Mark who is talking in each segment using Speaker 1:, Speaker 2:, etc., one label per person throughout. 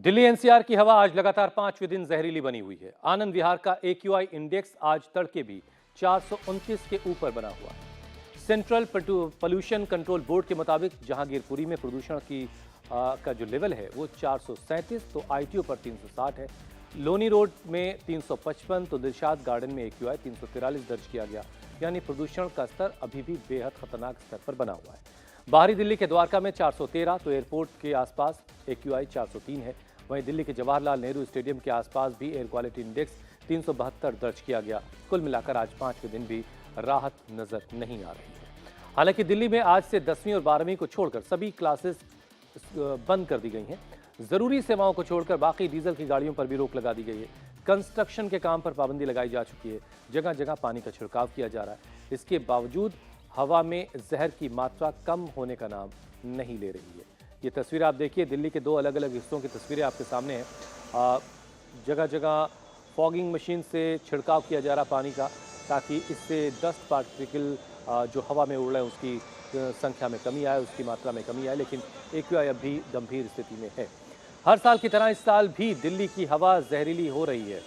Speaker 1: Delhi NCR की हवा आज लगातार 5वें दिन जहरीली बनी हुई है। आनंद विहार का AQI इंडेक्स आज तड़के भी 429 के ऊपर बना हुआ है। सेंट्रल पोल्यूशन कंट्रोल बोर्ड के मुताबिक जहांगीरपुरी में प्रदूषण का जो लेवल है वो 437, तो ITO पर 360 है। लोनी रोड में 355, तो दिलशाद गार्डन में AQI 343 दर्ज किया गया। यानी प्रदूषण का स्तर अभी भी बेहद खतरनाक स्तर पर बना हुआ है। बाहरी दिल्ली के द्वारका में 413, तो एयरपोर्ट के आसपास AQI 403 है। वहीं दिल्ली के जवाहरलाल नेहरू स्टेडियम के आसपास भी एयर क्वालिटी इंडेक्स 372 दर्ज किया गया। कुल मिलाकर आज 5वें दिन भी राहत नजर नहीं आ रही है। हालांकि दिल्ली में आज से 10वीं और 12वीं को छोड़कर सभी क्लासेस बंद कर दी गई हैं। जरूरी सेवाओं को छोड़कर बाकी डीजल की गाड़ियों पर भी रोक लगा दी गई है। कंस्ट्रक्शन के काम पर पाबंदी लगाई जा चुकी है। जगह जगह पानी का छिड़काव किया जा रहा है। इसके बावजूद हवा में जहर की मात्रा कम होने का नाम नहीं ले रही है। ये तस्वीर आप देखिए, दिल्ली के दो अलग अलग हिस्सों की तस्वीरें आपके सामने हैं। जगह जगह फॉगिंग मशीन से छिड़काव किया जा रहा पानी का, ताकि इससे डस्ट पार्टिकल जो हवा में उड़ रहे हैं उसकी संख्या में कमी आए, उसकी मात्रा में कमी आए। लेकिन AQI अब भी गंभीर स्थिति में है। हर साल की तरह इस साल भी दिल्ली की हवा जहरीली हो रही है।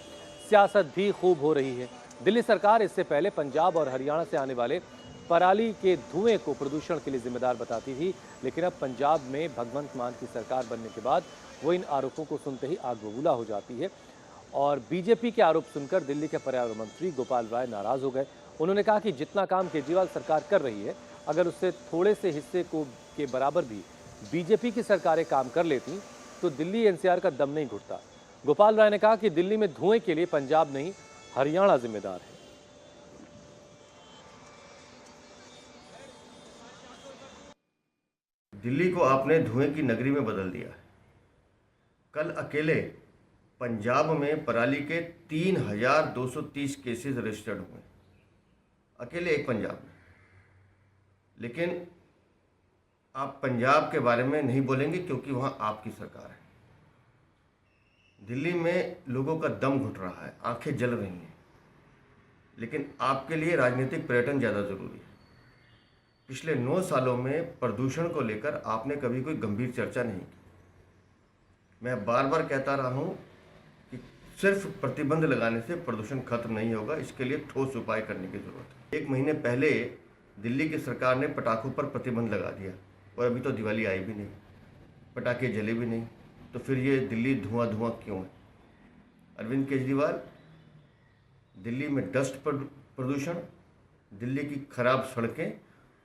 Speaker 1: सियासत भी खूब हो रही है। दिल्ली सरकार इससे पहले पंजाब और हरियाणा से आने वाले पराली के धुएं को प्रदूषण के लिए जिम्मेदार बताती थी, लेकिन अब पंजाब में भगवंत मान की सरकार बनने के बाद वो इन आरोपों को सुनते ही आग बबूला हो जाती है। और बीजेपी के आरोप सुनकर दिल्ली के पर्यावरण मंत्री गोपाल राय नाराज हो गए। उन्होंने कहा कि जितना काम केजरीवाल सरकार कर रही है, अगर उससे थोड़े से हिस्से को के बराबर भी बीजेपी की सरकारें काम कर लेती तो दिल्ली NCR का दम नहीं घुटता। गोपाल राय ने कहा कि दिल्ली में धुएं के लिए पंजाब नहीं, हरियाणा जिम्मेदार है।
Speaker 2: दिल्ली को आपने धुएं की नगरी में बदल दिया है। कल अकेले पंजाब में पराली के 3230 केसेस रजिस्टर्ड हुए, अकेले एक पंजाब में। लेकिन आप पंजाब के बारे में नहीं बोलेंगे क्योंकि वहां आपकी सरकार है। दिल्ली में लोगों का दम घुट रहा है, आंखें जल रही हैं, लेकिन आपके लिए राजनीतिक पर्यटन ज़्यादा ज़रूरी है। पिछले 9 सालों में प्रदूषण को लेकर आपने कभी कोई गंभीर चर्चा नहीं की। मैं बार बार कहता रहा हूं कि सिर्फ प्रतिबंध लगाने से प्रदूषण खत्म नहीं होगा, इसके लिए ठोस उपाय करने की जरूरत है। 1 महीने पहले दिल्ली की सरकार ने पटाखों पर प्रतिबंध लगा दिया और अभी तो दिवाली आई भी नहीं, पटाखे जले भी नहीं, तो फिर ये दिल्ली धुआं धुआं क्यों है? अरविंद केजरीवाल, दिल्ली में डस्ट प्रदूषण, दिल्ली की खराब सड़कें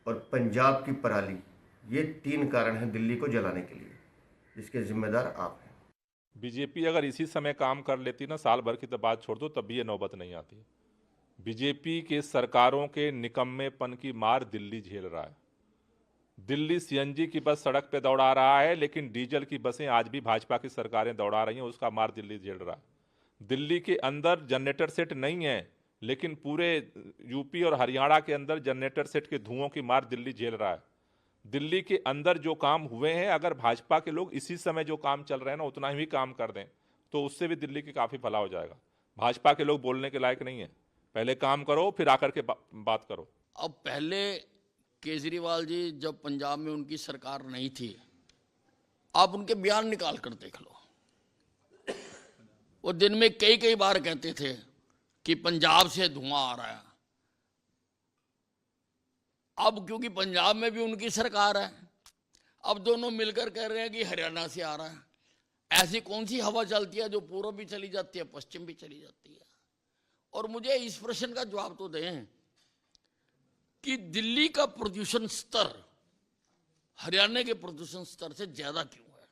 Speaker 2: और पंजाब की पराली, ये 3 कारण हैं दिल्ली को जलाने के लिए, जिसके जिम्मेदार आप हैं।
Speaker 3: बीजेपी अगर इसी समय काम कर लेती ना, साल भर की तो बात छोड़ दो, तब भी ये नौबत नहीं आती। बीजेपी के सरकारों के निकम्मेपन की मार दिल्ली झेल रहा है। दिल्ली CNG की बस सड़क पे दौड़ा रहा है, लेकिन डीजल की बसें आज भी भाजपा की सरकारें दौड़ा रही हैं, उसका मार दिल्ली झेल रहा है। दिल्ली के अंदर जनरेटर सेट नहीं है, लेकिन पूरे यूपी और हरियाणा के अंदर जनरेटर सेट के धुओं की मार दिल्ली झेल रहा है। दिल्ली के अंदर जो काम हुए हैं, अगर भाजपा के लोग इसी समय जो काम चल रहे हैं ना उतना ही काम कर दें, तो उससे भी दिल्ली की काफ़ी भला हो जाएगा। भाजपा के लोग बोलने के लायक नहीं है। पहले काम करो, फिर आकर के बात करो।
Speaker 4: अब पहले केजरीवाल जी जब पंजाब में उनकी सरकार नहीं थी, आप उनके बयान निकाल कर देख लो। वो दिन में कई बार कहते थे कि पंजाब से धुआं आ रहा है। अब क्योंकि पंजाब में भी उनकी सरकार है, अब दोनों मिलकर कह रहे हैं कि हरियाणा से आ रहा है। ऐसी कौन सी हवा चलती है जो पूर्व भी चली जाती है, पश्चिम भी चली जाती है? और मुझे इस प्रश्न का जवाब तो दें कि दिल्ली का प्रदूषण स्तर हरियाणा के प्रदूषण स्तर से ज्यादा क्यों है?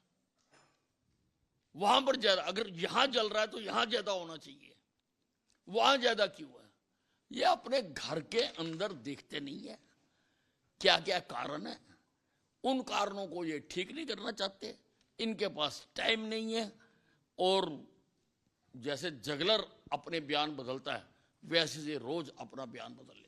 Speaker 4: वहां पर ज्यादा, अगर यहां जल रहा है तो यहां ज्यादा होना चाहिए, वहां ज्यादा क्यों है? ये अपने घर के अंदर देखते नहीं है क्या क्या कारण है। उन कारणों को ये ठीक नहीं करना चाहते, इनके पास टाइम नहीं है। और जैसे जगलर अपने बयान बदलता है, वैसे से रोज अपना बयान बदल लेते हैं।